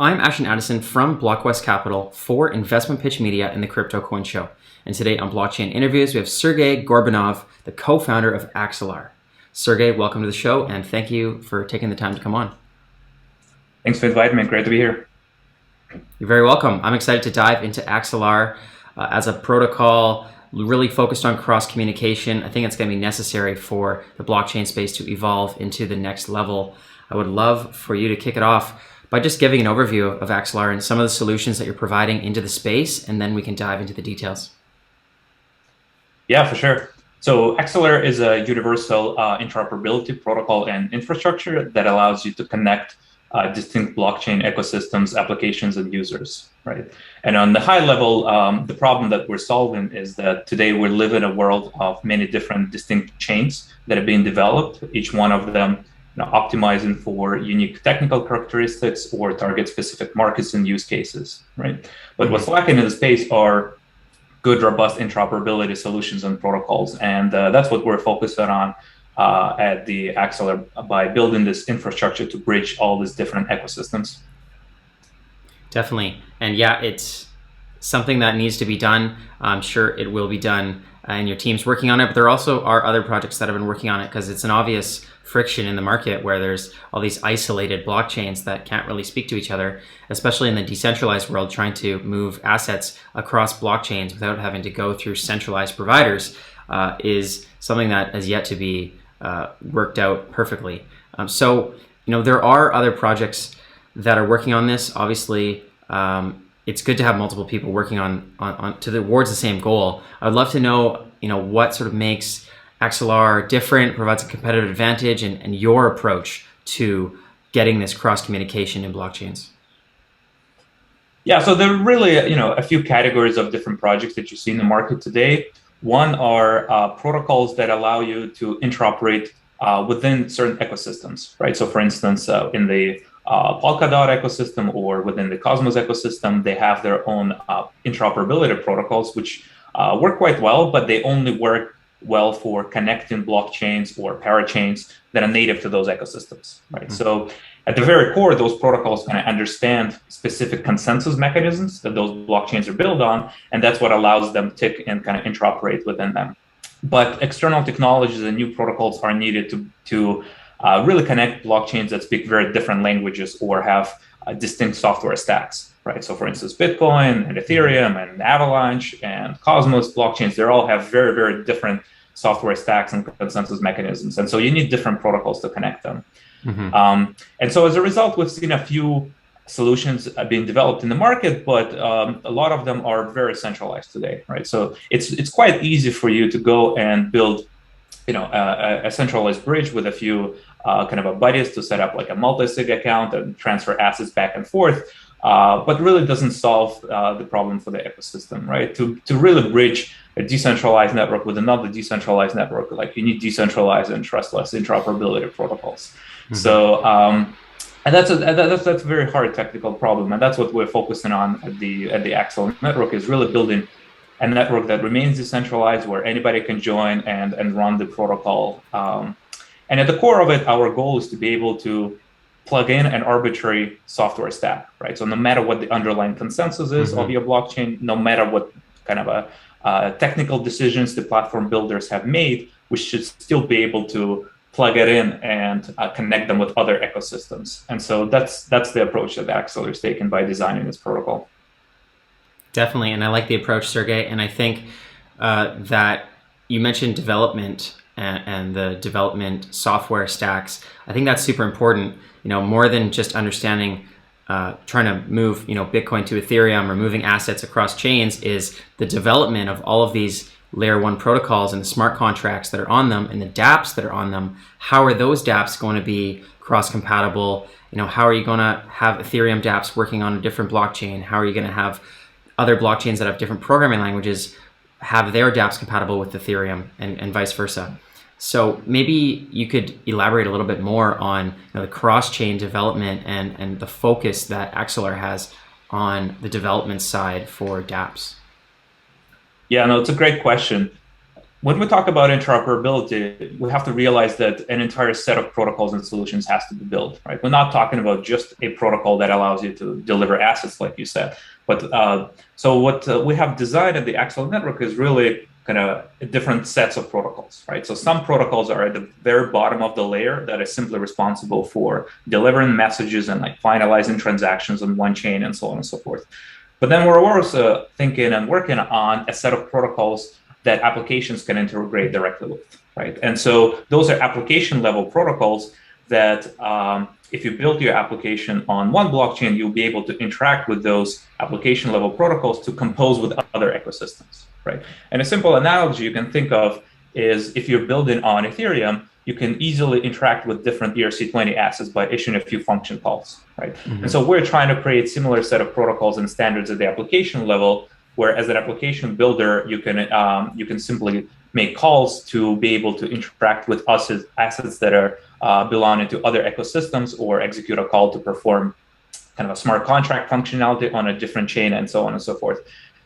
I'm Ashton Addison from BlockWest Capital for Investment Pitch Media and the Crypto Coin Show. And today on Blockchain Interviews, we have Sergey Gorbunov, the co-founder of Axelar. Sergey, welcome to the show, and thank you for taking the time to come on. Thanks for inviting me. Great to be here. You're very welcome. I'm excited to dive into Axelar as a protocol really focused on cross-communication. I think it's going to be necessary for the blockchain space to evolve into the next level. I would love for you to kick it off by just giving an overview of Axelar and some of the solutions that you're providing into the space, and then we can dive into the details. Yeah, for sure. So Axelar is a universal interoperability protocol and infrastructure that allows you to connect distinct blockchain ecosystems, applications, and users, right? And on the high level, the problem that we're solving is that today we live in a world of many different distinct chains that are being developed, each one of them optimizing for unique technical characteristics or target specific markets and use cases, right? But what's lacking in the space are good, robust interoperability solutions and protocols. And that's what we're focused on at the Axelar by building this infrastructure to bridge all these different ecosystems. Definitely. And yeah, it's something that needs to be done. I'm sure it will be done and your team's working on it, but there also are other projects that have been working on it because it's an obvious friction in the market where there's all these isolated blockchains that can't really speak to each other, especially in the decentralized world. Trying to move assets across blockchains without having to go through centralized providers is something that has yet to be worked out perfectly. So, there are other projects that are working on this. Obviously, it's good to have multiple people working on towards the same goal. I'd love to know, what sort of makes Axelar different, provides a competitive advantage, and your approach to getting this cross communication in blockchains. Yeah, so there are really, a few categories of different projects that you see in the market today. One are protocols that allow you to interoperate within certain ecosystems, right? So for instance, in the Polkadot ecosystem or within the Cosmos ecosystem, they have their own interoperability protocols, which work quite well, but they only work well for connecting blockchains or parachains that are native to those ecosystems, right? Mm-hmm. So at the very core, those protocols kind of understand specific consensus mechanisms that those blockchains are built on, and that's what allows them to tick and kind of interoperate within them. But external technologies and new protocols are needed to really connect blockchains that speak very different languages or have distinct software stacks, right? So for instance, Bitcoin and Ethereum and Avalanche and Cosmos blockchains, they all have very, very different software stacks and consensus mechanisms. And so you need different protocols to connect them. Mm-hmm. And so as a result, we've seen a few solutions being developed in the market, but a lot of them are very centralized today, right? So it's quite easy for you to go and build a centralized bridge with a few kind of a buddies to set up like a multi-sig account and transfer assets back and forth, but really doesn't solve the problem for the ecosystem, right? To really bridge a decentralized network with another decentralized network, like you need decentralized and trustless interoperability protocols. Mm-hmm. So, and that's a very hard technical problem, and that's what we're focusing on at the Axelar network, is really building a network that remains decentralized, where anybody can join and run the protocol. And at the core of it, our goal is to be able to plug in an arbitrary software stack, right? So no matter what the underlying consensus is of your blockchain, no matter what kind of technical decisions the platform builders have made, we should still be able to plug it in and connect them with other ecosystems. And so that's the approach that Axelar is taking by designing this protocol. Definitely, and I like the approach, Sergey. And I think that you mentioned development and the development software stacks. I think that's super important. More than just understanding, trying to move, Bitcoin to Ethereum or moving assets across chains, is the development of all of these layer one protocols and the smart contracts that are on them and the dApps that are on them. How are those dApps going to be cross-compatible? How are you going to have Ethereum dApps working on a different blockchain? How are you going to have other blockchains that have different programming languages have their dApps compatible with Ethereum and vice versa? So maybe you could elaborate a little bit more on the cross-chain development and the focus that Axelar has on the development side for dApps. Yeah, no, it's a great question. when we talk about interoperability, we have to realize that an entire set of protocols and solutions has to be built, right? We're not talking about just a protocol that allows you to deliver assets, like you said. But so what we have designed at the Axelar network is really kind of different sets of protocols, right? So some protocols are at the very bottom of the layer that is simply responsible for delivering messages and like finalizing transactions on one chain and so on and so forth. But then we're also thinking and working on a set of protocols that applications can integrate directly with, right? And so those are application level protocols that if you build your application on one blockchain, you'll be able to interact with those application level protocols to compose with other ecosystems, right? And a simple analogy you can think of is if you're building on Ethereum, you can easily interact with different ERC20 assets by issuing a few function calls, right? Mm-hmm. And so we're trying to create similar set of protocols and standards at the application level, where as an application builder, you can simply make calls to be able to interact with assets that are belonging to other ecosystems, or execute a call to perform kind of a smart contract functionality on a different chain, and so on and so forth.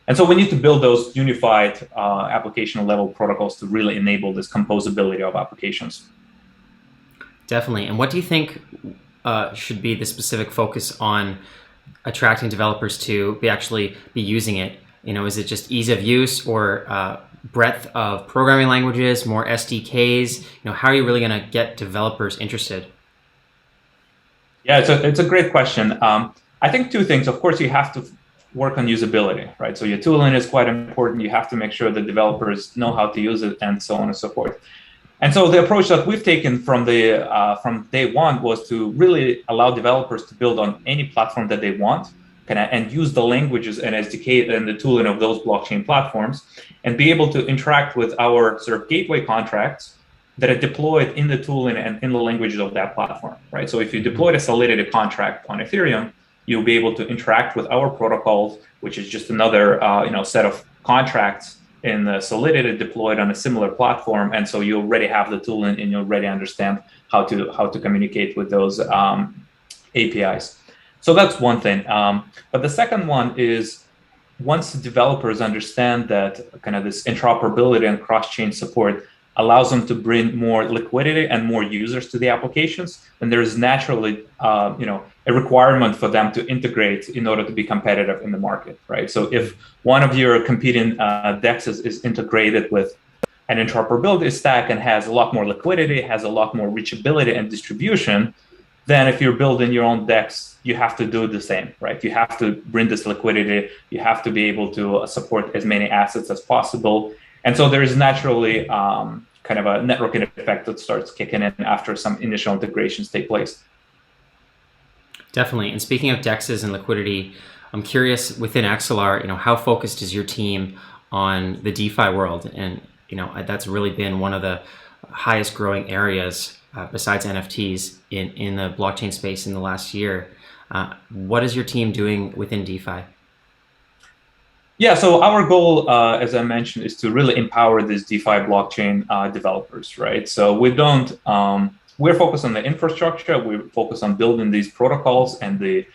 And so we need to build those unified application level protocols to really enable this composability of applications. Definitely. And what do you think should be the specific focus on attracting developers to actually be using it? You know, is it just ease of use, or breadth of programming languages, more SDKs? You know, how are you really going to get developers interested? Yeah, it's a great question. I think two things. Of course, you have to work on usability, right? So your tooling is quite important. You have to make sure that developers know how to use it, and so on and so forth. And so the approach that we've taken from day one was to really allow developers to build on any platform that they want, and use the languages and SDK and the tooling of those blockchain platforms, and be able to interact with our sort of gateway contracts that are deployed in the tooling and in the languages of that platform, right? So if you deployed a Solidity contract on Ethereum, you'll be able to interact with our protocols, which is just another set of contracts in the Solidity deployed on a similar platform. And so you already have the tooling, and you already understand how to communicate with those APIs. So that's one thing. But the second one is, once developers understand that kind of this interoperability and cross-chain support allows them to bring more liquidity and more users to the applications, then there's naturally a requirement for them to integrate in order to be competitive in the market, right? So if one of your competing DEXs is integrated with an interoperability stack and has a lot more liquidity, has a lot more reachability and distribution, then if you're building your own DEX, you have to do the same, right? You have to bring this liquidity. You have to be able to support as many assets as possible. And so there is naturally kind of a networking effect that starts kicking in after some initial integrations take place. Definitely. And speaking of DEXs and liquidity, I'm curious, within Axelar, how focused is your team on the DeFi world? And that's really been one of the highest growing areas besides NFTs in the blockchain space in the last year. What is your team doing within DeFi? Yeah, so our goal, as I mentioned, is to really empower these DeFi blockchain developers, right? So we're focused on the infrastructure. We're focused on building these protocols and the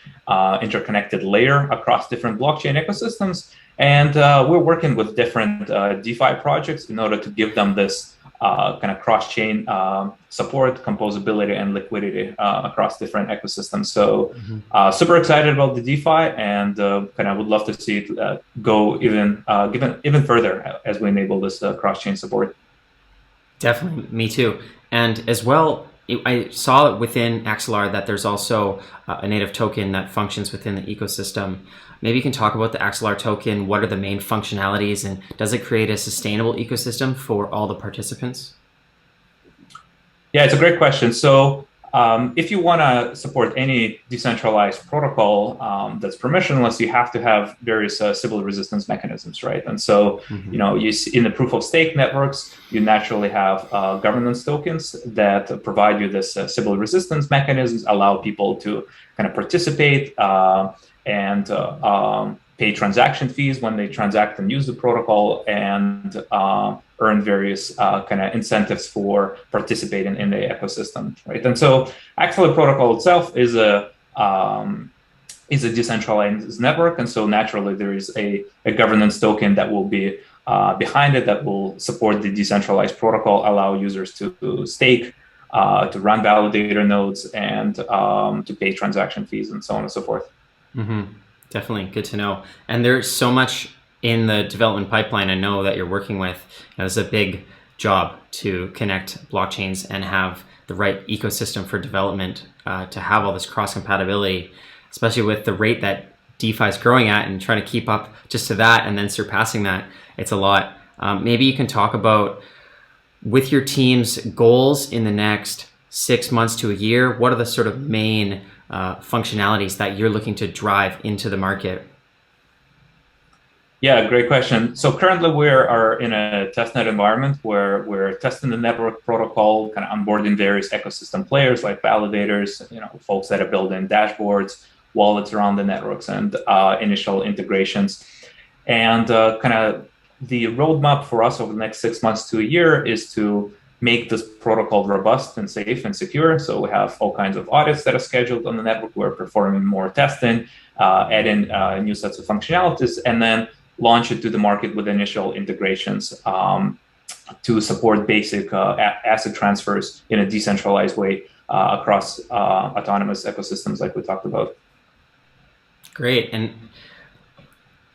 interconnected layer across different blockchain ecosystems. And we're working with different DeFi projects in order to give them this kind of cross-chain support, composability, and liquidity across different ecosystems. So super excited about the DeFi, and kind of would love to see it go even further as we enable this cross-chain support. Definitely, me too. And as well, I saw within Axelar that there's also a native token that functions within the ecosystem. Maybe you can talk about the Axelar token. What are the main functionalities, and does it create a sustainable ecosystem for all the participants? Yeah, it's a great question. So if you want to support any decentralized protocol that's permissionless, you have to have various Sybil resistance mechanisms, right? And so, you see in the proof of stake networks, you naturally have governance tokens that provide you this Sybil resistance mechanisms, allow people to kind of participate and pay transaction fees when they transact and use the protocol, and earn various kind of incentives for participating in the ecosystem, right? And so Axelar protocol itself is a decentralized network, and so naturally there is a governance token that will be behind it that will support the decentralized protocol, allow users to stake, to run validator nodes, and to pay transaction fees, and so on and so forth. Mm-hmm. Definitely good to know. And there's so much in the development pipeline I know that you're working with. It's a big job to connect blockchains and have the right ecosystem for development, to have all this cross compatibility, especially with the rate that DeFi is growing at, and trying to keep up just to that and then surpassing that. It's a lot. Maybe you can talk about, with your team's goals in the next 6 months to a year, what are the sort of main functionalities that you're looking to drive into the market? Yeah, great question. So currently we are in a testnet environment where we're testing the network protocol, kind of onboarding various ecosystem players like validators, folks that are building dashboards, wallets around the networks, and initial integrations. And kind of the roadmap for us over the next 6 months to a year is to make this protocol robust and safe and secure. So we have all kinds of audits that are scheduled on the network. We're performing more testing, adding new sets of functionalities, and then launch it to the market with initial integrations to support basic asset transfers in a decentralized way across autonomous ecosystems like we talked about. Great. And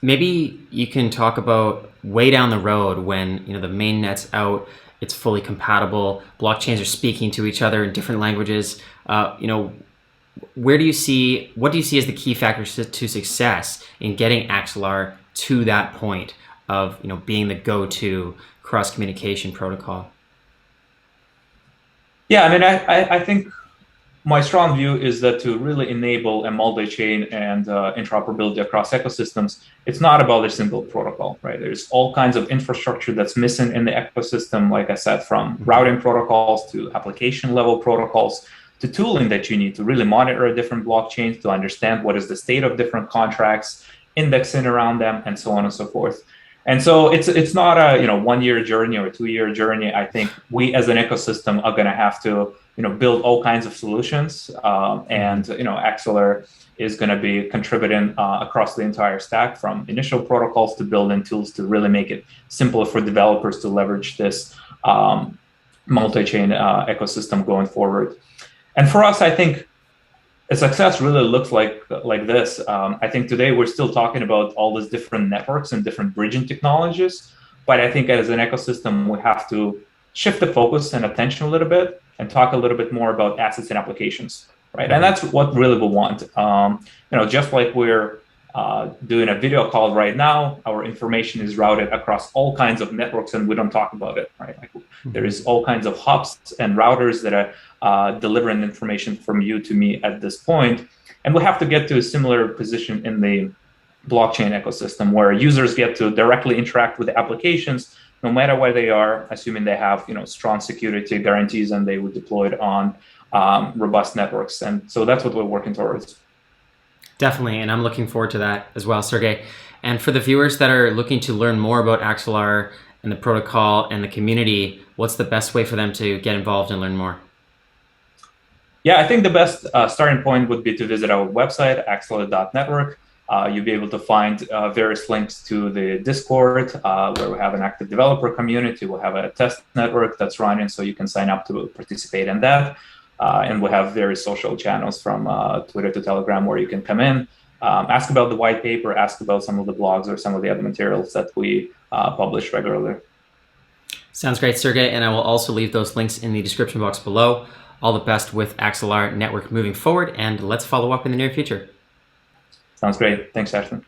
maybe you can talk about way down the road when the main net's out, it's fully compatible, blockchains are speaking to each other in different languages. What do you see as the key factors to success in getting Axelar to that point of being the go-to cross communication protocol? Yeah, I mean, I think my strong view is that to really enable a multi-chain and interoperability across ecosystems, it's not about a single protocol, right? There's all kinds of infrastructure that's missing in the ecosystem, like I said, from routing protocols to application level protocols to tooling that you need to really monitor different blockchains, to understand what is the state of different contracts, indexing around them, and so on and so forth. And so it's not a 1 year journey or a 2 year journey. I think we as an ecosystem are going to have to build all kinds of solutions, and Axelar is going to be contributing across the entire stack, from initial protocols to building tools to really make it simpler for developers to leverage this multi-chain ecosystem going forward. And for us, I think a success really looks like this. I think today we're still talking about all these different networks and different bridging technologies, but I think as an ecosystem, we have to shift the focus and attention a little bit and talk a little bit more about assets and applications, right? And that's what really we want. Just like we're doing a video call right now, our information is routed across all kinds of networks, and we don't talk about it, right? There is all kinds of hubs and routers that are delivering information from you to me at this point, and we have to get to a similar position in the blockchain ecosystem where users get to directly interact with the applications, no matter where they are, assuming they have strong security guarantees and they were deployed on robust networks. And so that's what we're working towards. Definitely, and I'm looking forward to that as well, Sergey. And for the viewers that are looking to learn more about Axelar and the protocol and the community, what's the best way for them to get involved and learn more? Yeah, I think the best starting point would be to visit our website, axelar.network. You'll be able to find various links to the Discord, where we have an active developer community. We'll have a test network that's running, so you can sign up to participate in that. And we have various social channels from Twitter to Telegram where you can come in, ask about the white paper, ask about some of the blogs or some of the other materials that we publish regularly. Sounds great, Sergey. And I will also leave those links in the description box below. All the best with Axelar Network moving forward, and let's follow up in the near future. Sounds great. Thanks, Ashton.